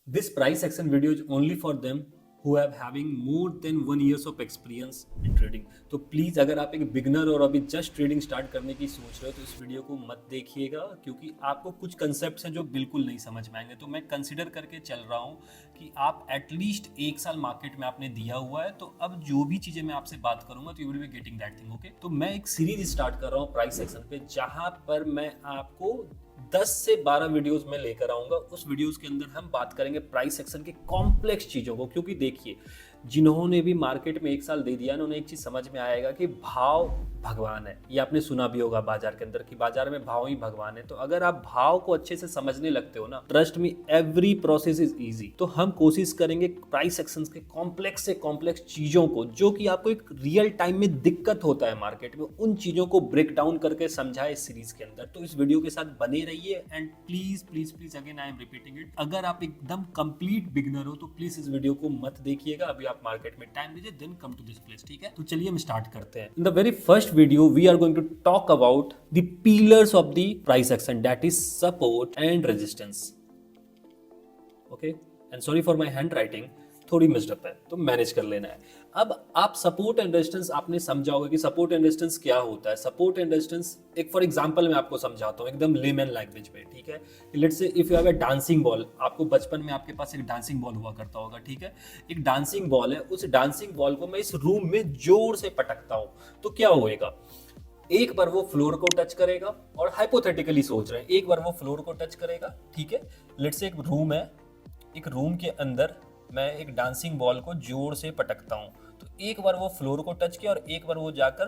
This price action video is only for them who have having more than 1 years of experience in trading. तो please अगर आप एक beginner और अभी just trading start करने की सोच रहे हो तो इस वीडियो को मत देखिएगा, क्योंकि आपको कुछ कंसेप्ट्स हैं जो बिल्कुल नहीं समझ में आएंगे। तो मैं कंसिडर करके चल रहा हूँ कि आप एटलीस्ट 1 साल मार्केट में आपने दिया हुआ है, तो अब जो भी चीज़ें मैं आपसे बात करूंगा तो you will be getting that thing. Okay, तो मैं एक सीरीज स्टार्ट कर रहा हूँ प्राइस सेक्शन पे, जहां पर मैं आपको 10 से 12 वीडियोस में लेकर आऊंगा। उस वीडियोस के अंदर हम बात करेंगे प्राइस सेक्शन के कॉम्प्लेक्स चीजों को, क्योंकि देखिए जिन्होंने भी मार्केट में 1 साल दे दिया ना, उन्हें एक चीज समझ में आएगा कि भाव भगवान है। ये आपने सुना भी होगा बाजार के अंदर कि बाजार में भाव ही भगवान है। तो अगर आप भाव को अच्छे से समझने लगते हो ना, trust me every process is easy. तो हम कोशिश करेंगे प्राइस सेक्शंस के कॉम्प्लेक्स से कॉम्प्लेक्स चीजों को, जो कि आपको एक रियल टाइम में दिक्कत होता है मार्केट में, उन चीजों को ब्रेक डाउन करके समझाए इस सीरीज के अंदर। तो इस वीडियो के साथ बने रहिए and please please please again I am repeating it, अगर आप एकदम कंप्लीट बिगनर हो तो प्लीज इस वीडियो को मत देखिएगा। अभी आप मार्केट में टाइम दीजिए, then come to this place, ठीक है। तो चलिए हम स्टार्ट करते हैं। In the very first video we are going to talk about the pillars of the price action, that is support and resistance. Okay, and sorry for my hand writing, थोड़ी messed up है तो manage कर लेना है। अब आप support and resistance आपने समझा होगा कि सपोर्ट एंड रेजिस्टेंस क्या होता है। सपोर्ट एंड रेजिस्टेंस एक फॉर एग्जांपल मैं आपको समझाता हूँ एकदम लेमन लैंग्वेज में, ठीक है। Let's say if you have a dancing ball, आपको बचपन में आपके पास एक डांसिंग बॉल हुआ करता होगा, ठीक है। एक डांसिंग बॉल है, उस डांसिंग बॉल को मैं इस रूम में जोर से पटकता हूँ तो क्या होएगा, एक बार वो फ्लोर को टच करेगा, और हाइपोथेटिकली सोच रहे हैं एक बार वो फ्लोर को टच करेगा, ठीक है। लेट्स से एक रूम है, एक रूम के अंदर मैं एक डांसिंग बॉल को जोर से पटकता हूँ, तो एक बार वो फ्लोर को टच किया और एक बार वो जाकर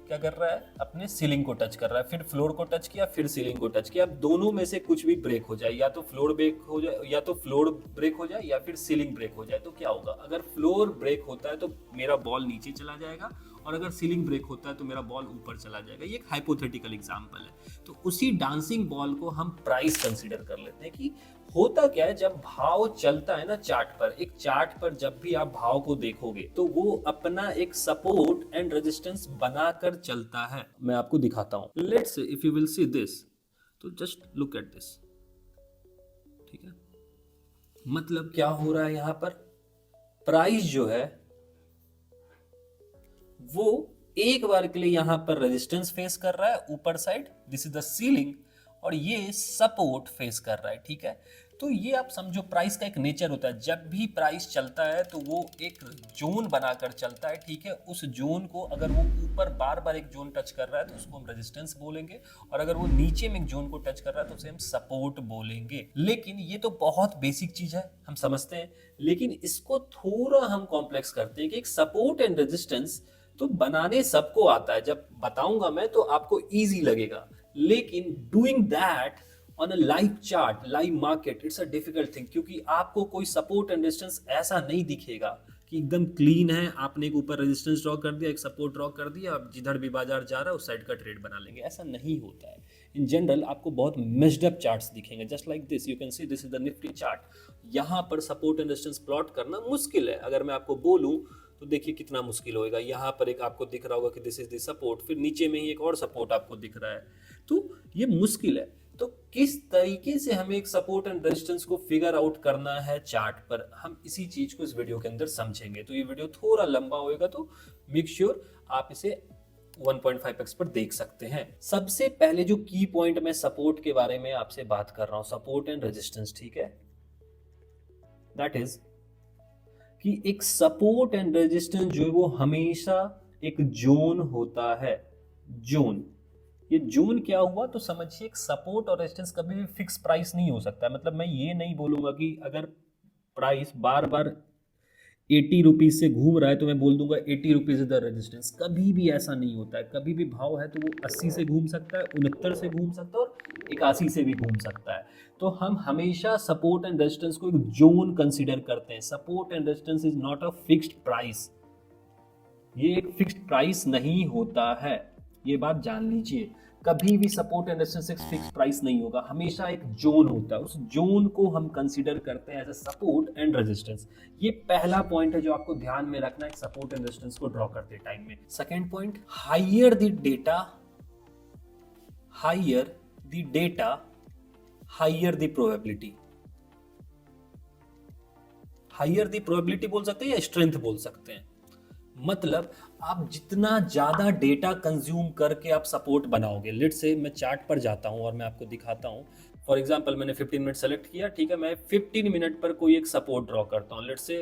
क्या कर रहा है, अपने सीलिंग को टच कर रहा है, फिर फ्लोर को टच किया, फिर सीलिंग को टच किया। अब दोनों में से कुछ भी ब्रेक हो जाए, या तो फ्लोर ब्रेक हो जाए, या तो फ्लोर ब्रेक हो जाए, या फिर सीलिंग ब्रेक हो जाए, तो क्या होगा, अगर फ्लोर ब्रेक होता है तो मेरा बॉल नीचे चला जाएगा, और अगर सीलिंग ब्रेक होता है तो मेरा बॉल ऊपर चला जाएगा। ये एक हाइपोथेटिकल एग्जांपल है। तो उसी डांसिंग बॉल को हम प्राइस कंसीडर कर लेते हैं कि होता क्या है, जब भाव चलता है ना चार्ट पर, एक चार्ट पर जब भी आप भाव को देखोगे तो वो अपना एक सपोर्ट एंड रेजिस्टेंस बनाकर चलता है। मैं आपको दिखाता हूं, let's say if you will see this, तो जस्ट लुक एट दिस, ठीक है। मतलब क्या हो रहा है यहां पर, प्राइस जो है वो एक बार के लिए यहां पर रेजिस्टेंस फेस कर रहा है ऊपर side, this is the ceiling, और ये सपोर्ट फेस कर रहा है, ठीक है। तो ये आप समझो प्राइस का एक नेचर होता है, जब भी प्राइस चलता है तो वो एक जोन बनाकर चलता है, ठीक है। उस जोन को अगर वो ऊपर बार बार एक जोन टच कर रहा है तो उसको हम रेजिस्टेंस बोलेंगे, और अगर वो नीचे में एक जोन को टच कर रहा है तो उसे हम सपोर्ट बोलेंगे। लेकिन ये तो बहुत बेसिक चीज है, हम समझते हैं, लेकिन इसको थोड़ा हम कॉम्प्लेक्स करते हैं कि एक सपोर्ट एंड रेजिस्टेंस तो बनाने सबको आता है, जब बताऊंगा मैं तो आपको इजी लगेगा, लेकिन doing that on a live chart, live market, it's a difficult thing, क्योंकि आपको कोई सपोर्ट एंड रेजिस्टेंस ऐसा नहीं दिखेगा कि एकदम क्लीन है, आपने एक ऊपर रेजिस्टेंस ड्रॉ कर दिया, एक सपोर्ट ड्रॉ कर दिया, आप जिधर भी बाजार जा रहा है उस साइड का ट्रेड बना लेंगे, ऐसा नहीं होता है। इन जनरल आपको बहुत मिक्स्ड अप चार्ट्स दिखेंगे, just like this, you can see this is the Nifty chart. यहाँ पर सपोर्ट एंड रेजिस्टेंस प्लॉट करना मुश्किल है, अगर मैं आपको बोलूं तो देखिए कितना मुश्किल होएगा। यहाँ पर एक आपको दिख रहा होगा कि दिस इज द सपोर्ट, फिर नीचे में ही एक और सपोर्ट आपको दिख रहा है, तो ये मुश्किल है। तो किस तरीके से हमें एक सपोर्ट एंड रेजिस्टेंस को फिगर आउट करना है चार्ट पर, हम इसी चीज को इस वीडियो के अंदर समझेंगे। तो ये वीडियो थोड़ा लंबा होएगा, तो मेक श्योर आप इसे 1.5x पर देख सकते हैं। सबसे पहले जो की पॉइंट मैं सपोर्ट के बारे में आपसे बात कर रहा हूं, सपोर्ट एंड रेजिस्टेंस, ठीक है, दैट इज कि एक सपोर्ट एंड रेजिस्टेंस जो है वो हमेशा एक जोन होता है। जोन, ये जोन क्या हुआ, तो समझिए एक सपोर्ट और रेजिस्टेंस कभी भी फिक्स प्राइस नहीं हो सकता है। मतलब मैं ये नहीं बोलूंगा कि अगर प्राइस बार बार 80 रुपीज से घूम रहा है तो मैं बोल दूंगा 80 रुपीज इज द रेजिस्टेंस, कभी भी ऐसा नहीं होता है। कभी भी भाव है तो वो 80 से घूम सकता है, 69 से घूम सकता है, और 81 से भी घूम सकता है। तो हम हमेशा सपोर्ट एंड रेजिस्टेंस को एक जोन कंसीडर करते हैं। Support and resistance is not a fixed price, ये एक फिक्स्ड प्राइस नहीं होता है, ये बात जान लीजिए। कभी भी सपोर्ट एंड रेजिस्टेंस एक फिक्स प्राइस नहीं होगा, हमेशा एक जोन होता है, उस जोन को हम कंसीडर करते हैं as a support and resistance. ये पहला पॉइंट है जो आपको ध्यान में रखना है सपोर्ट एंड रेजिस्टेंस को ड्रॉ करते टाइम में। Second point, higher the data, higher the data, higher the probability. Higher the probability बोल सकते हैं या स्ट्रेंथ बोल सकते हैं। मतलब आप जितना ज्यादा डेटा कंज्यूम करके आप सपोर्ट बनाओगे, लेट से मैं चार्ट पर जाता हूं और मैं आपको दिखाता हूं। फॉर एग्जांपल मैंने 15 मिनट सेलेक्ट किया, ठीक है, मैं 15 मिनट पर कोई एक सपोर्ट ड्रॉ करता हूं। लेट से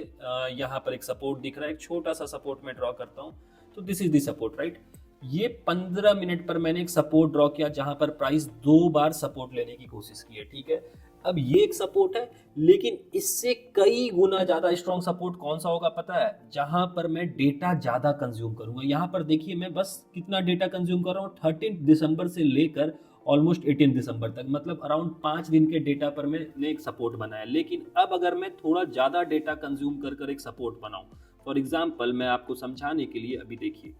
यहाँ पर एक सपोर्ट दिख रहा है, एक छोटा सा सपोर्ट मैं ड्रॉ करता हूं, तो this is the support, right. ये 15 मिनट पर मैंने एक सपोर्ट ड्रॉ किया जहां पर प्राइस 2 बार सपोर्ट लेने की कोशिश की है, ठीक है। अब ये एक सपोर्ट है, लेकिन इससे कई गुना ज्यादा स्ट्रॉन्ग सपोर्ट कौन सा होगा पता है? जहां पर मैं डेटा ज्यादा कंज्यूम करूंगा। यहां पर देखिए मैं बस कितना डेटा कंज्यूम कर रहा हूं, 13 दिसंबर से लेकर ऑलमोस्ट 18 दिसंबर तक, मतलब अराउंड 5 दिन के डेटा पर मैंने एक सपोर्ट बनाया। लेकिन अब अगर मैं थोड़ा ज्यादा डेटा कंज्यूम कर कर एक सपोर्ट बनाऊं, फॉर एग्जाम्पल मैं आपको समझाने के लिए अभी देखिए,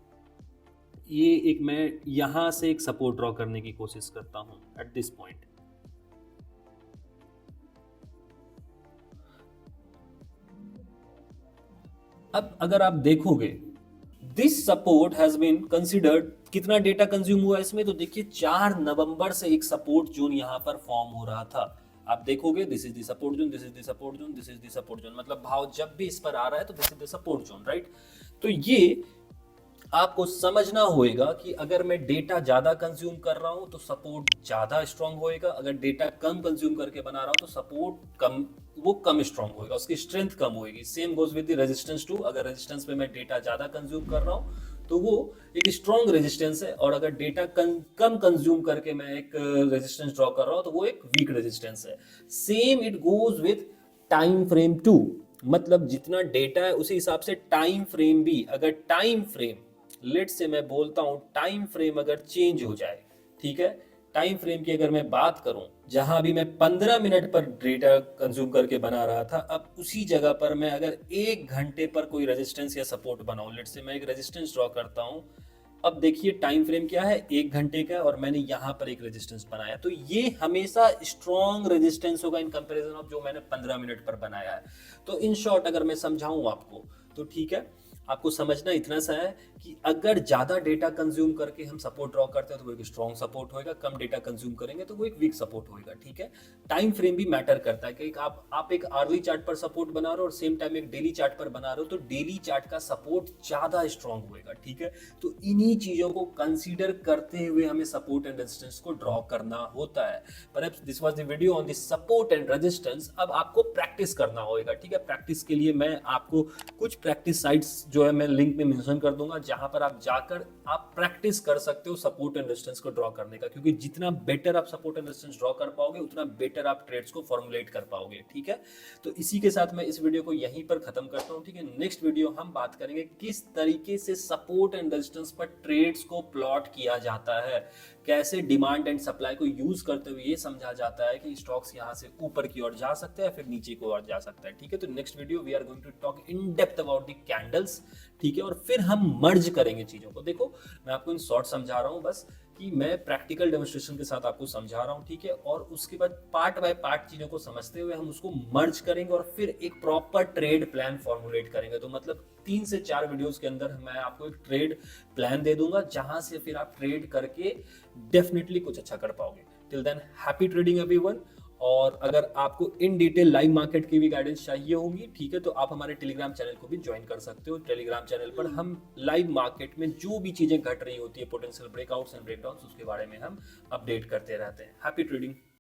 ये एक मैं यहां से एक सपोर्ट ड्रॉ करने की कोशिश करता हूं एट दिस पॉइंट। अब अगर आप देखोगे, this support has been considered, कितना डेटा कंज्यूम हुआ इसमें, तो देखिए 4 नवंबर से एक सपोर्ट जोन यहां पर फॉर्म हो रहा था। आप देखोगे this is the support zone, this is the support zone, this is the support zone, मतलब भाव जब भी इस पर आ रहा है तो this is the support zone, right. तो ये आपको समझना होगा कि अगर मैं डेटा ज्यादा कंज्यूम कर रहा हूं तो सपोर्ट ज्यादा स्ट्रांग होएगा, अगर डेटा कम कंज्यूम करके बना रहा हूं तो सपोर्ट कम, वो कम स्ट्रांग होएगा, उसकी स्ट्रेंथ कम होएगी। Same goes with the resistance too, अगर रेजिस्टेंस पे मैं डेटा ज्यादा कंज्यूम कर रहा हूं तो वो एक स्ट्रांग रेजिस्टेंस है, और अगर डेटा कम कंज्यूम करके मैं एक रेजिस्टेंस ड्रॉ कर रहा हूं तो वो एक वीक रेजिस्टेंस है। Same it goes with time frame too, मतलब जितना डेटा है उसी हिसाब से टाइम फ्रेम भी, अगर टाइम फ्रेम, लेट से मैं बोलता हूं टाइम फ्रेम अगर चेंज हो जाए, ठीक है, टाइम फ्रेम की अगर मैं बात करूं, जहां भी मैं 15 मिनट पर डेटा कंज्यूम करके बना रहा था, अब उसी जगह पर मैं अगर 1 घंटे पर कोई रेजिस्टेंस या सपोर्ट बनाऊं, लेट से मैं एक रेजिस्टेंस ड्रॉ करता हूं। अब देखिए टाइम फ्रेम क्या है, 1 घंटे का, और मैंने यहां पर एक रेजिस्टेंस बनाया, तो ये हमेशा स्ट्रॉन्ग रेजिस्टेंस होगा इन कंपैरिजन ऑफ जो मैंने 15 मिनट पर बनाया है। तो इन शॉर्ट अगर मैं समझाऊं आपको तो ठीक है, आपको समझना इतना सा है कि अगर ज्यादा डेटा कंज्यूम करके हम सपोर्ट ड्रॉ करते हैं तो वो एक स्ट्रॉन्ग सपोर्ट होएगा, कम डेटा कंज्यूम करेंगे तो वो एक वीक सपोर्ट होएगा, ठीक है। टाइम फ्रेम भी मैटर करता है कि आप एक आर्ली चार्ट पर सपोर्ट बना रहे हो और सेम टाइम एक डेली चार्ट पर बना रहे हो, तो डेली चार्ट का सपोर्ट ज्यादा स्ट्रॉन्ग होएगा, ठीक है। तो इन्हीं चीजों को कंसीडर करते हुए हमें सपोर्ट एंड रेजिस्टेंस को ड्रॉ करना होता है। Perhaps this was the video on the support and resistance. अब आपको प्रैक्टिस करना होगा, ठीक है। प्रैक्टिस के लिए मैं आपको कुछ प्रैक्टिस साइट्स जो है मैं लिंक में मेंशन कर दूंगा, जहां पर आप जाकर आप प्रैक्टिस कर सकते हो सपोर्ट एंड रेजिस्टेंस को ड्रॉ करने का, क्योंकि जितना बेटर आप सपोर्ट एंड रेजिस्टेंस ड्रॉ कर पाओगे उतना बेटर आप ट्रेड्स को फॉर्मुलेट कर पाओगे, ठीक है। तो इसी के साथ मैं इस वीडियो को यहीं पर खत्म करता हूं, ठीक है। नेक्स्ट वीडियो हम बात करेंगे किस तरीके से सपोर्ट एंड रेजिस्टेंस पर ट्रेड्स को प्लॉट किया जाता है, कैसे डिमांड एंड सप्लाई को यूज करते हुए ये समझा जाता है कि स्टॉक्स यहां से ऊपर की ओर जा सकते हैं फिर नीचे की ओर जा सकता है, ठीक है। तो next video we are going to talk in depth about the candles, ठीक है, और फिर हम मर्ज करेंगे चीजों को। देखो मैं आपको इन शॉर्ट समझा रहा हूं बस, कि मैं प्रैक्टिकल डेमोन्स्ट्रेशन के साथ आपको समझा रहा हूं, ठीक है, और उसके बाद पार्ट बाय पार्ट चीजों को समझते हुए हम उसको मर्ज करेंगे और फिर एक प्रॉपर ट्रेड प्लान फॉर्मुलेट करेंगे। तो मतलब 3 से 4 वीडियोस के अंदर मैं आपको एक ट्रेड प्लान दे दूंगा, जहां से फिर आप ट्रेड करके डेफिनेटली कुछ अच्छा कर पाओगे। Till than happy trading everyone. और अगर आपको इन डिटेल लाइव मार्केट की भी गाइडेंस चाहिए होगी, ठीक है, तो आप हमारे टेलीग्राम चैनल को भी ज्वाइन कर सकते हो। टेलीग्राम चैनल पर हम लाइव मार्केट में जो भी चीजें घट रही होती है, पोटेंशियल ब्रेकआउट्स एंड ब्रेकडाउन्स, उसके बारे में हम अपडेट करते रहते हैं। Happy trading.